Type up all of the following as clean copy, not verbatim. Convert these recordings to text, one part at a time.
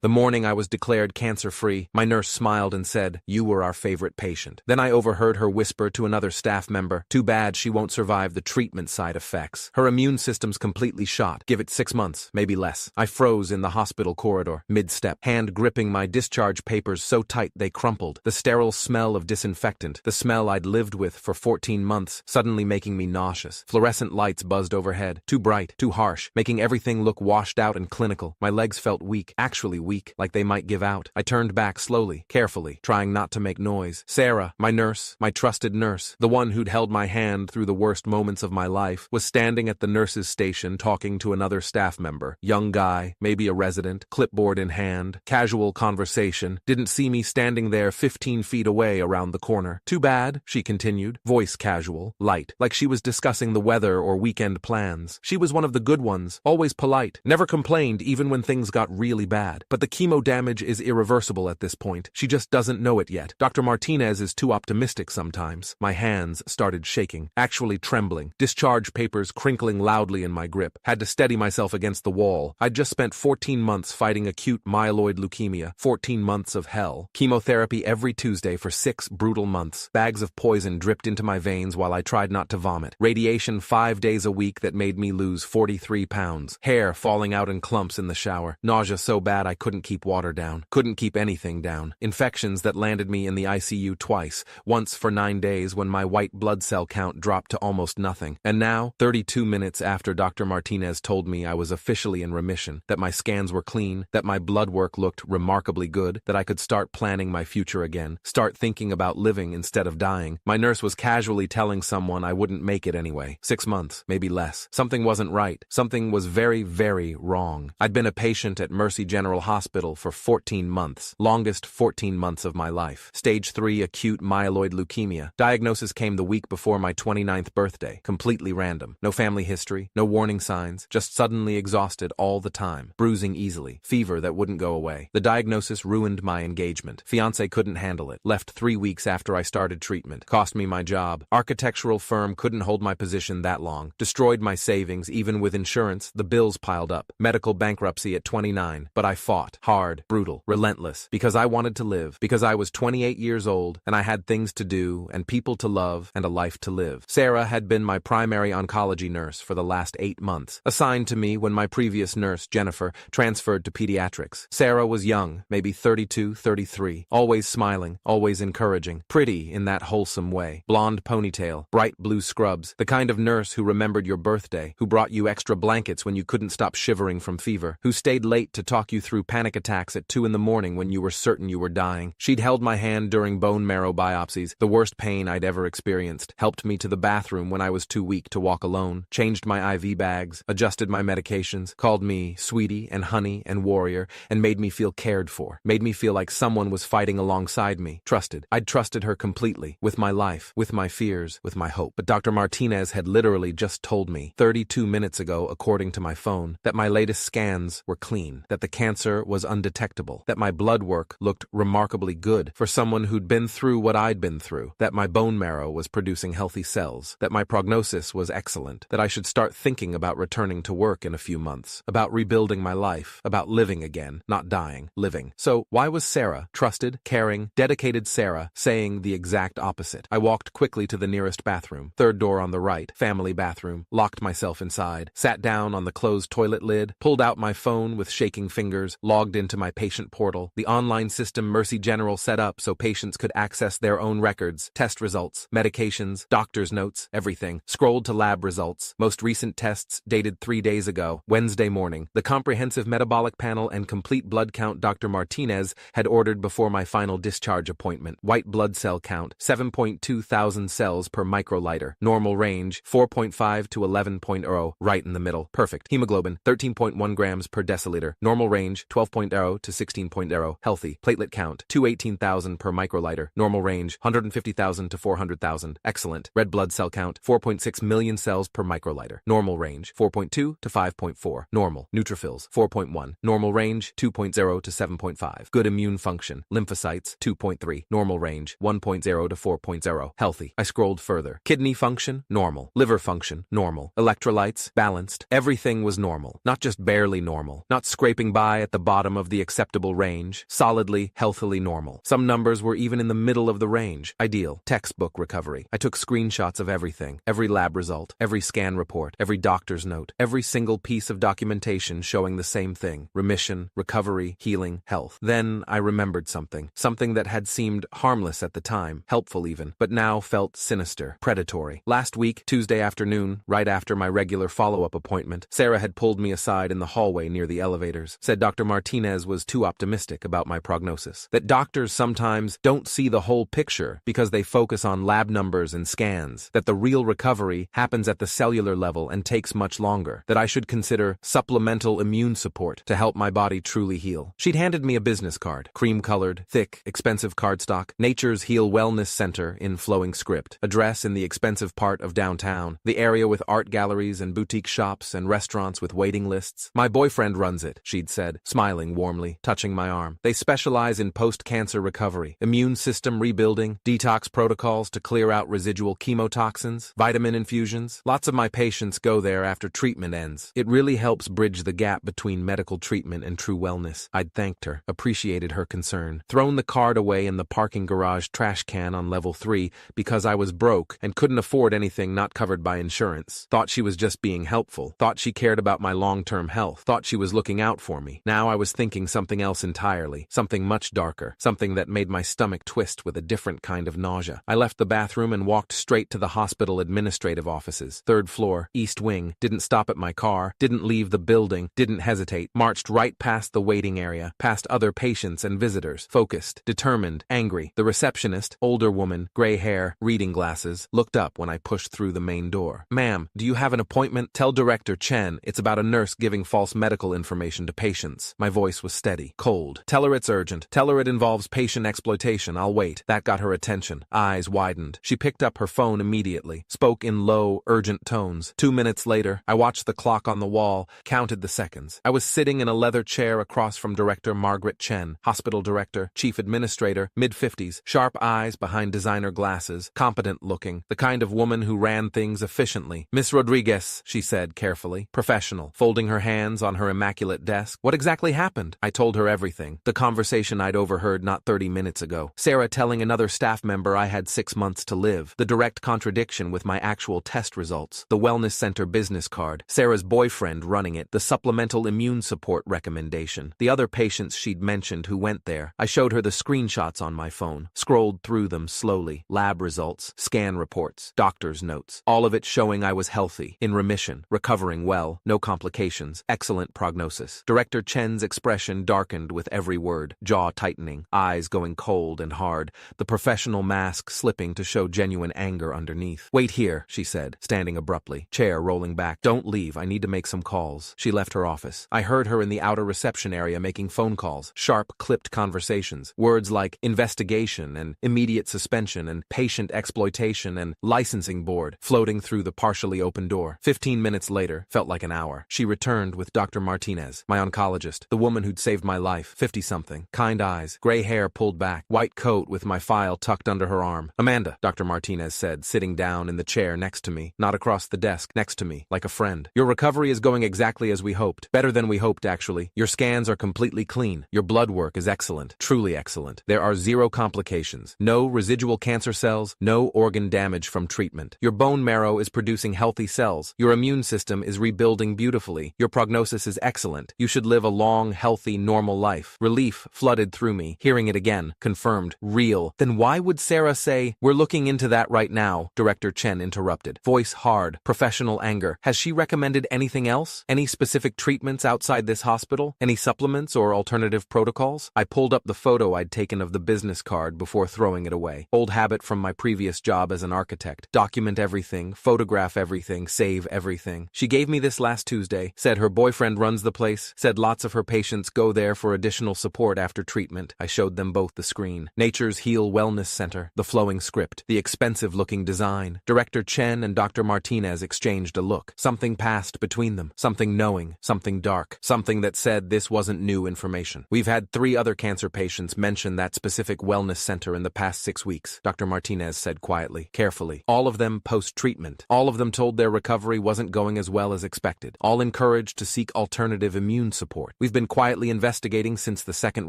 The morning I was declared cancer-free, my nurse smiled and said, "You were our favorite patient." Then I overheard her whisper to another staff member, "Too bad she won't survive the treatment side effects. Her immune system's completely shot. Give it 6 months, maybe less." I froze in the hospital corridor, mid-step, hand gripping my discharge papers so tight they crumpled. The sterile smell of disinfectant, the smell I'd lived with for 14 months, suddenly making me nauseous. Fluorescent lights buzzed overhead, too bright, too harsh, making everything look washed out and clinical. My legs felt weak, actually weak, like they might give out. I turned back slowly, carefully, trying not to make noise. Sarah, my nurse, my trusted nurse, the one who'd held my hand through the worst moments of my life, was standing at the nurse's station talking to another staff member. Young guy, maybe a resident, clipboard in hand, casual conversation, didn't see me standing there 15 feet away around the corner. "Too bad," she continued, voice casual, light, like she was discussing the weather or weekend plans. She was one of the good ones, always polite, never complained even when things got really bad. But the chemo damage is irreversible at this point. She just doesn't know it yet. Dr. Martinez is too optimistic sometimes. My hands started shaking, actually trembling, discharge papers crinkling loudly in my grip. Had to steady myself against the wall. I'd just spent 14 months fighting acute myeloid leukemia, 14 months of hell. Chemotherapy every Tuesday for 6 brutal months. Bags of poison dripped into my veins while I tried not to vomit. Radiation 5 days a week that made me lose 43 pounds. Hair falling out in clumps in the shower. Nausea so bad I couldn't keep water down. Couldn't keep anything down. Infections that landed me in the ICU twice, once for 9 days when my white blood cell count dropped to almost nothing. And now, 32 minutes after Dr. Martinez told me I was officially in remission, that my scans were clean, that my blood work looked remarkably good, that I could start planning my future again, start thinking about living instead of dying, my nurse was casually telling someone I wouldn't make it anyway. 6 months, maybe less. Something wasn't right. Something was very, very wrong. I'd been a patient at Mercy General Hospital for 14 months, longest 14 months of my life. Stage 3 acute myeloid leukemia. Diagnosis came the week before my 29th birthday, completely random. No family history, no warning signs, just suddenly exhausted all the time, bruising easily, fever that wouldn't go away. The diagnosis ruined my engagement. Fiancé couldn't handle it, left 3 weeks after I started treatment, cost me my job. Architectural firm couldn't hold my position that long, destroyed my savings. Even with insurance, the bills piled up. Medical bankruptcy at 29, but I fought, hard, brutal, relentless, because I wanted to live, because I was 28 years old, and I had things to do, and people to love, and a life to live. Sarah had been my primary oncology nurse for the last 8 months, assigned to me when my previous nurse, Jennifer, transferred to pediatrics. Sarah was young, maybe 32, 33, always smiling, always encouraging, pretty in that wholesome way. Blonde ponytail, bright blue scrubs, the kind of nurse who remembered your birthday, who brought you extra blankets when you couldn't stop shivering from fever, who stayed late to talk you through panic attacks at 2 in the morning when you were certain you were dying. She'd held my hand during bone marrow biopsies, the worst pain I'd ever experienced, helped me to the bathroom when I was too weak to walk alone, changed my IV bags, adjusted my medications, called me sweetie and honey and warrior, and made me feel cared for, made me feel like someone was fighting alongside me, trusted. I'd trusted her completely, with my life, with my fears, with my hope. But Dr. Martinez had literally just told me, 32 minutes ago, according to my phone, that my latest scans were clean, that the cancer was undetectable, that my blood work looked remarkably good for someone who'd been through what I'd been through, that my bone marrow was producing healthy cells, that my prognosis was excellent, that I should start thinking about returning to work in a few months, about rebuilding my life, about living again, not dying, living. So why was Sarah, trusted, caring, dedicated Sarah, saying the exact opposite? I walked quickly to the nearest bathroom, third door on the right, family bathroom, locked myself inside, sat down on the closed toilet lid, pulled out my phone with shaking fingers, logged into my patient portal, the online system Mercy General set up so patients could access their own records, test results, medications, doctor's notes, everything, scrolled to lab results, most recent tests dated 3 days ago, Wednesday morning, the comprehensive metabolic panel and complete blood count Dr. Martinez had ordered before my final discharge appointment. White blood cell count, 7.2 thousand cells per microliter. Normal range, 4.5 to 11.0, right in the middle. Perfect. Hemoglobin, 13.1 grams per deciliter. Normal range, 12.0 to 16.0. Healthy. Platelet count, 218,000 per microliter. Normal range, 150,000 to 400,000. Excellent. Red blood cell count, 4.6 million cells per microliter. Normal range, 4.2 to 5.4. Normal. Neutrophils, 4.1. Normal range, 2.0 to 7.5. Good immune function. Lymphocytes, 2.3. Normal range, 1.0 to 4.0. Healthy. I scrolled further. Kidney function, normal. Liver function, normal. Electrolytes, balanced. Everything was normal. Not just barely normal. Not scraping by at the bottom of the acceptable range, solidly, healthily normal. Some numbers were even in the middle of the range. Ideal. Textbook recovery. I took screenshots of everything, every lab result, every scan report, every doctor's note, every single piece of documentation showing the same thing: remission, recovery, healing, health. Then I remembered something that had seemed harmless at the time, helpful even, but now felt sinister, predatory. Last week, Tuesday afternoon, right after my regular follow-up appointment, Sarah had pulled me aside in the hallway near the elevators, said Dr. Martinez was too optimistic about my prognosis, that doctors sometimes don't see the whole picture because they focus on lab numbers and scans, that the real recovery happens at the cellular level and takes much longer, that I should consider supplemental immune support to help my body truly heal. She'd handed me a business card, cream-colored, thick, expensive cardstock, Nature's Heal Wellness Center in flowing script, address in the expensive part of downtown, the area with art galleries and boutique shops and restaurants with waiting lists. My boyfriend runs it, she'd said, smiling warmly, touching my arm. They specialize in post-cancer recovery, immune system rebuilding, detox protocols to clear out residual chemotoxins, vitamin infusions. Lots of my patients go there after treatment ends. It really helps bridge the gap between medical treatment and true wellness. I'd thanked her, appreciated her concern, thrown the card away in the parking garage trash can on level 3 because I was broke and couldn't afford anything not covered by insurance. Thought she was just being helpful. Thought she cared about my long-term health. Thought she was looking out for me. Now I was thinking something else entirely, something much darker, something that made my stomach twist with a different kind of nausea. I left the bathroom and walked straight to the hospital administrative offices. 3rd floor, East Wing. Didn't stop at my car, didn't leave the building, didn't hesitate. Marched right past the waiting area, past other patients and visitors, focused, determined, angry. The receptionist, older woman, gray hair, reading glasses, looked up when I pushed through the main door. "Ma'am, do you have an appointment? Tell Director Chen it's about a nurse giving false medical information to patients." My voice was steady, cold. "Tell her it's urgent. Tell her it involves patient exploitation. I'll wait." That got her attention. Eyes widened. She picked up her phone immediately, spoke in low, urgent tones. 2 minutes later, I watched the clock on the wall, counted the seconds. I was sitting in a leather chair across from Director Margaret Chen, hospital director, chief administrator, mid-50s, sharp eyes behind designer glasses, competent-looking, the kind of woman who ran things efficiently. "Miss Rodriguez," she said carefully, professional, folding her hands on her immaculate desk. "What exactly happened?" I told her everything, the conversation I'd overheard not 30 minutes ago. Sarah telling another staff member I had 6 months to live, the direct contradiction with my actual test results, the wellness center business card, Sarah's boyfriend running it, the supplemental immune support recommendation, the other patients she'd mentioned who went there. I showed her the screenshots on my phone, scrolled through them slowly, lab results, scan reports, doctor's notes, all of it showing I was healthy, in remission, recovering well, no complications, excellent prognosis. Director Chen's expression darkened with every word, jaw tightening, eyes going cold and hard, the professional mask slipping to show genuine anger underneath. "Wait here," she said, standing abruptly, chair rolling back. "Don't leave, I need to make some calls." She left her office. I heard her in the outer reception area making phone calls, sharp, clipped conversations, words like investigation and immediate suspension and patient exploitation and licensing board floating through the partially open door. 15 minutes later, felt like an hour, she returned with Dr. Martinez, my oncologist, the woman who'd saved my life, 50-something, kind eyes, gray hair pulled back, white coat with my file tucked under her arm. "Amanda," Dr. Martinez said, sitting down in the chair next to me, not across the desk, next to me, like a friend. "Your recovery is going exactly as we hoped. Better than we hoped, actually. Your scans are completely clean. Your blood work is excellent, truly excellent. There are 0 complications, no residual cancer cells, no organ damage from treatment. Your bone marrow is producing healthy cells. Your immune system is rebuilding beautifully. Your prognosis is excellent. You should live a long, healthy, normal life." Relief flooded through me, hearing it again, confirmed, real. "Then why would Sarah say, 'We're looking into that right now'?" Director Chen interrupted, voice hard, professional anger. "Has she recommended anything else? Any specific treatments outside this hospital? Any supplements or alternative protocols?" I pulled up the photo I'd taken of the business card before throwing it away. Old habit from my previous job as an architect. Document everything, photograph everything, save everything. She gave me this last Tuesday, said her boyfriend runs the place, said lots of her patients go there for additional support after treatment. I showed them both the screen. Nature's Heal Wellness Center, the flowing script, the expensive-looking design. Director Chen and Dr. Martinez exchanged a look. Something passed between them, something knowing, something dark, something that said this wasn't new information. "We've had 3 other cancer patients mention that specific wellness center in the past 6 weeks, Dr. Martinez said quietly, carefully. All of them post-treatment. All of them told their recovery wasn't going as well as expected. All encouraged to seek alternative immune support. We've been quietly investigating since the second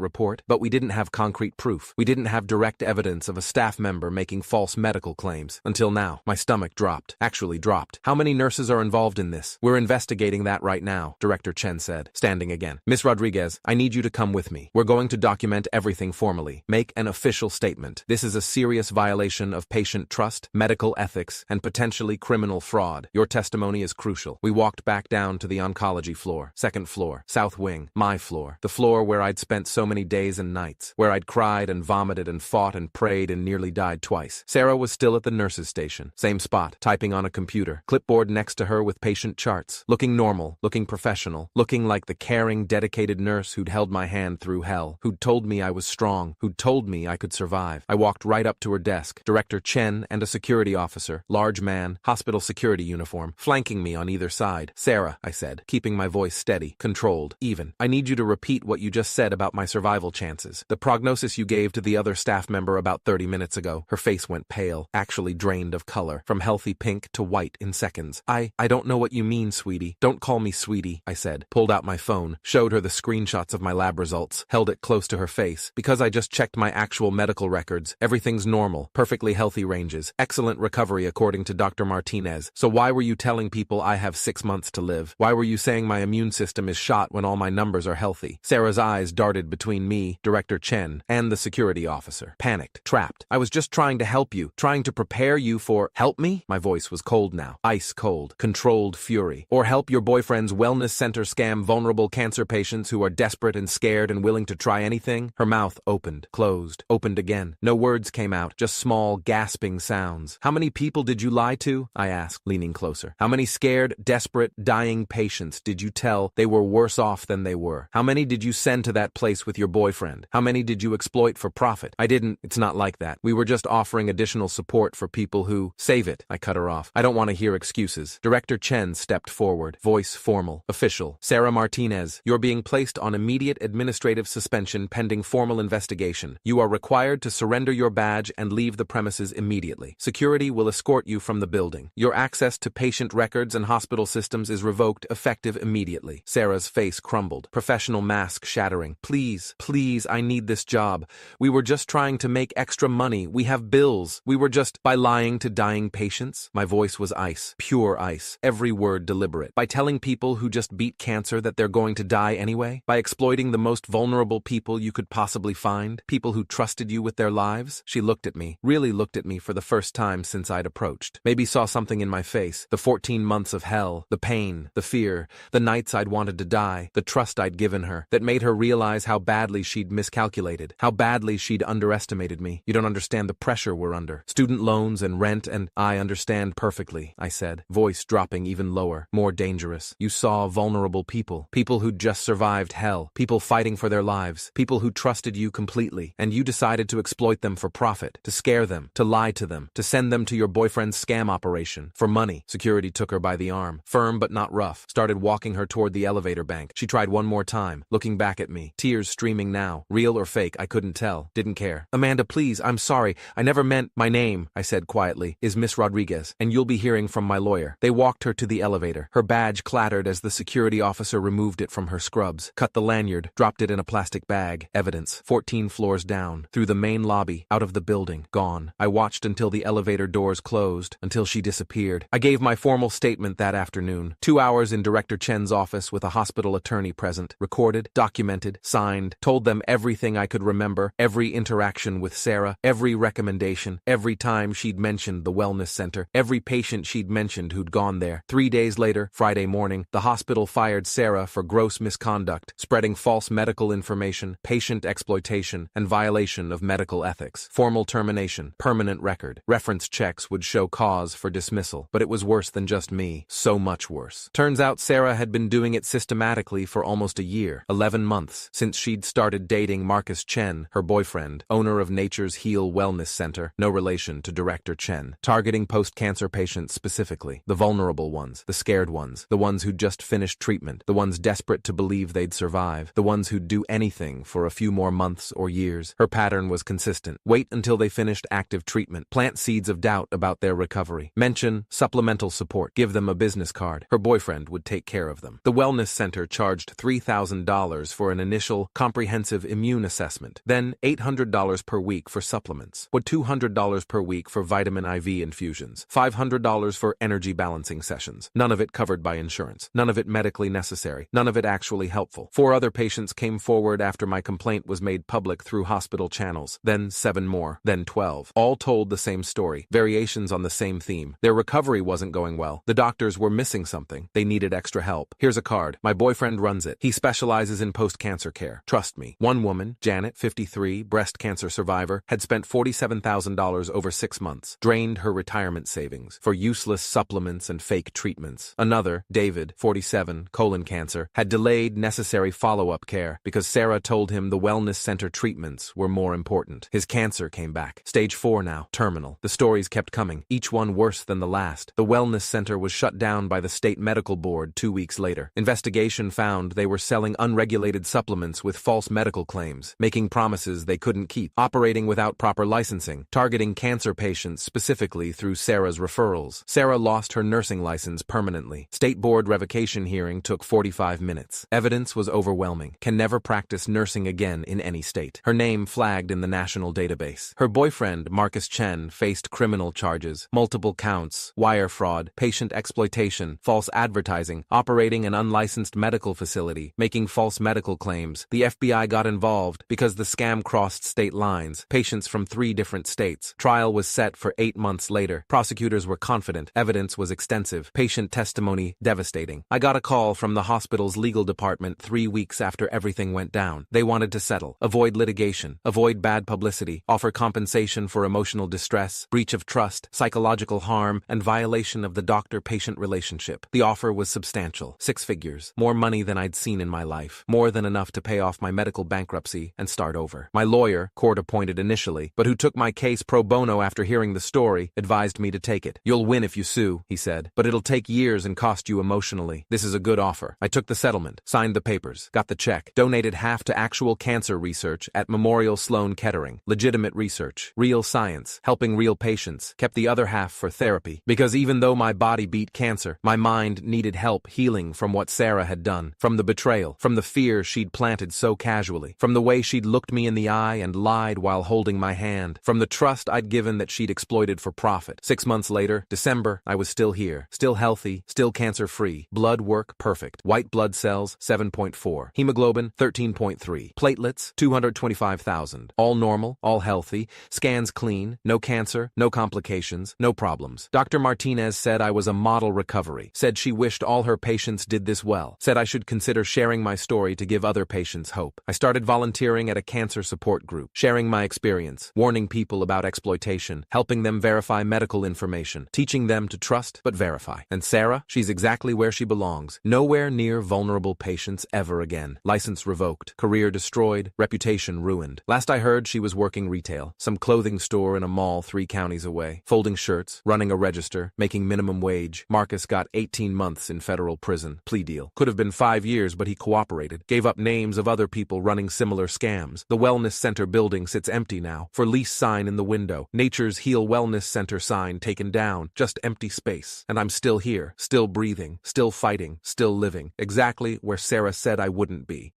report, but we didn't have concrete proof. We didn't have direct evidence of a staff member making false medical claims. Until now, my stomach dropped. Actually dropped. How many nurses are involved in this? We're investigating that right now, Director Chen said, standing again. Miss Rodriguez, I need you to come with me. We're going to document everything formally. Make an official statement. This is a serious violation of patient trust, medical ethics, and potentially criminal fraud. Your testimony is crucial. We walked back down to the oncology floor, second floor, south wing, my floor, the floor where I'd spent so many days and nights, where I'd cried and vomited and fought and prayed and nearly died twice. Sarah was still at the nurse's station, same spot, typing on a computer, clipboard next to her with patient charts, looking normal, looking professional, looking like the caring, dedicated nurse who'd held my hand through hell, who'd told me I was strong, who'd told me I could survive. I walked right up to her desk, Director Chen and a security officer, large man, hospital security uniform, flanking me on either side. Sarah, I said, keeping my voice steady, controlled, even. I need you to repeat what you just said about my survival chances. The prognosis you gave to the other staff member about 30 minutes ago. Her face went pale, actually drained of color, from healthy pink to white in seconds. I don't know what you mean, sweetie. Don't call me sweetie, I said, pulled out my phone, showed her the screenshots of my lab results, held it close to her face. Because I just checked my actual medical records, everything's normal, perfectly healthy ranges, excellent recovery according to Dr. Martinez. So why were you telling people I have 6 months to live? Why were you saying my immune system is shot when all my numbers are healthy? Sarah's eyes darted between me, Director Chen, and the security officer. Panicked, trapped. I was just trying to help you, trying to prepare you for— Help me? My voice was cold now, ice cold, controlled fury. Or help your boyfriend's wellness center scam vulnerable cancer patients who are desperate and scared and willing to try anything? Her mouth opened, closed, opened again. No words came out, just small, gasping sounds. How many people did you lie to? I asked, leaning closer. How many scared, desperate, dying patients did you tell they were worse off than they were? How many did you send to that place with your boyfriend? How many did you exploit for profit? I didn't. It's not like that. We were just offering additional support for people who— Save it, I cut her off. I don't want to hear excuses. Director Chen stepped forward, voice formal, official. Sarah Martinez, you're being placed on immediate administrative suspension pending formal investigation. You are required to surrender your badge and leave the premises immediately. Security will escort you from the building. Your access to patient records and hospital systems is revoked effective immediately. Sarah's face crumbled, professional mask shattering. Please, please, I need this job. We were just trying to make extra money. We have bills. We were just— By lying to dying patients? My voice was ice, pure ice, every word deliberate. By telling people who just beat cancer that they're going to die anyway? By exploiting the most vulnerable people you could possibly find? People who trusted you with their lives? She looked at me, really looked at me for the first time since I'd approached. Maybe saw something in my face, the 14 months of hell, the pain, the fear, the nights I'd wanted to die, the trust I'd given her, that made her realize how badly she'd miscalculated, how badly she'd underestimated me. You don't understand the pressure we're under. Student loans and rent and— I understand perfectly, I said, voice dropping even lower, more dangerous. You saw vulnerable people, people who'd just survived hell, people fighting for their lives, people who trusted you completely, and you decided to exploit them for profit, to scare them, to lie to them, to send them to your boyfriend's scam operation, for money. Security took her by the arm, firm but not rough, started walking her toward the elevator bank. She tried one more time, looking back at me, tears streaming now, real or fake, I couldn't tell, didn't care. Amanda, please, I'm sorry, I never meant— My name, I said quietly, is Miss Rodriguez, and you'll be hearing from my lawyer. They walked her to the elevator. Her badge clattered as the security officer removed it from her scrubs, cut the lanyard, dropped it in a plastic bag. Evidence. 14 floors down, through the main lobby, out of the building, gone. I watched until the elevator doors closed, until she disappeared. I gave my formal statement that afternoon. 2 hours in Director Chen's office with a hospital attorney present, recorded, documented, signed, told them everything I could remember, every interaction with Sarah, every recommendation, every time she'd mentioned the wellness center, every patient she'd mentioned who'd gone there. 3 days later, Friday morning, the hospital fired Sarah for gross misconduct, spreading false medical information, patient exploitation, and violation of medical ethics. Formal termination, permanent record. Reference checks would show cause for dismissal. But it was worse than just me. So much worse. Turns out Sarah had been doing it systematically for almost a year, 11 months, since she'd started dating Marcus Chen, her boyfriend, owner of Nature's Heal Wellness Center, no relation to Director Chen, targeting post-cancer patients specifically, the vulnerable ones, the scared ones, the ones who'd just finished treatment, the ones desperate to believe they'd survive, the ones who'd do anything for a few more months or years. Her pattern was consistent. Wait until they finished active treatment, plant seeds of doubt about their recovery, mention supplemental support, give them a business card. Her boyfriend would take care of them. The wellness center charged $3,000 for an initial comprehensive immune assessment, then $800 per week for supplements, with $200 per week for vitamin IV infusions, $500 for energy balancing sessions. None of it covered by insurance, none of it medically necessary, none of it actually helpful. 4 other patients came forward after my complaint was made public through hospital channels, then 7 more, then 12. All told the same story, variations on the same theme. Their recovery wasn't going well. The doctors were missing something. They needed extra help. Here's a card. My boyfriend runs it. He specializes in post-cancer care. Trust me. One woman, Janet, 53, breast cancer survivor, had spent $47,000 over 6 months, drained her retirement savings for useless supplements and fake treatments. Another, David, 47, colon cancer, had delayed necessary follow-up care because Sarah told him the wellness center treatments were more important. His cancer came back. Stage 4 now, terminal. The stories kept coming, each one worse than the last. The wellness center was shut down by the state medical board 2 weeks later. Investigation found they were selling unregulated supplements with false medical claims, making promises they couldn't keep, operating without proper licensing, targeting cancer patients specifically through Sarah's referrals. Sarah lost her nursing license permanently. State board revocation hearing took 45 minutes. Evidence was overwhelming. Can never practice nursing again in any state. Her name flagged in the national database. Her boyfriend, Marcus Chen, faced criminal charges, multiple counts, wire fraud, patient exploitation, false advertising, operating an unlicensed medical facility, making false medical claims. The FBI got involved because the scam crossed state lines, patients from 3 different states. Trial was set for 8 months later. Prosecutors were confident. Evidence was extensive. Patient testimony devastating. I got a call from the hospital's legal department 3 weeks after everything went down. They wanted to settle, avoid litigation, avoid bad publicity, offer compensation for emotional distress, breach of trust, psychological harm, and violation of the doctor-patient relationship. The offer was substantial. 6 figures. More money than I'd seen in my life. More than enough to pay off my medical bankruptcy and start over. My lawyer, court-appointed initially, but who took my case pro bono after hearing the story, advised me to take it. You'll win if you sue, he said, but it'll take years and cost you emotionally. This is a good offer. I took the settlement, signed the papers, got the check, donated half to actual cancer research at Memorial Sloan Kettering. Legitimate research, real science, helping real patients, kept the other half for therapy. Because even though my body beat cancer, my mind needed help healing from what Sarah had done, from the betrayal, from the fear she'd planted so casually, from the way she'd looked me in the eye and lied while holding my hand, from the trust I'd given that she'd exploited for profit. 6 months later, December, I was still here, still healthy, still cancer-free, blood work perfect, white blood cells 7.4, hemoglobin 13.3, platelets 225,000, all normal, all healthy, scans clean, no cancer, no complications, no problems. Dr. Martinez said I was a model recovery, said she wished all her patients did this well, said I should consider sharing my story to give other patients hope. I started volunteering at a cancer support group, sharing my experience, warning people about exploitation, helping them verify medical information, teaching them to trust but verify. And Sarah, she's exactly where she belongs, nowhere near vulnerable patients ever again. License revoked, career destroyed, reputation ruined. Last I heard, she was working retail, some clothing store in a mall 3 counties away, folding shirts, running a register, making minimum wage. Marcus got 18 months in federal prison. Plea deal. Could have been 5 years, but he cooperated. Gave up names of other people running similar scams. The wellness center building sits empty now. For lease sign in the window. Nature's Heal Wellness Center sign taken down. Just empty space. And I'm still here. Still breathing. Still fighting. Still living. Exactly where Sarah said I wouldn't be.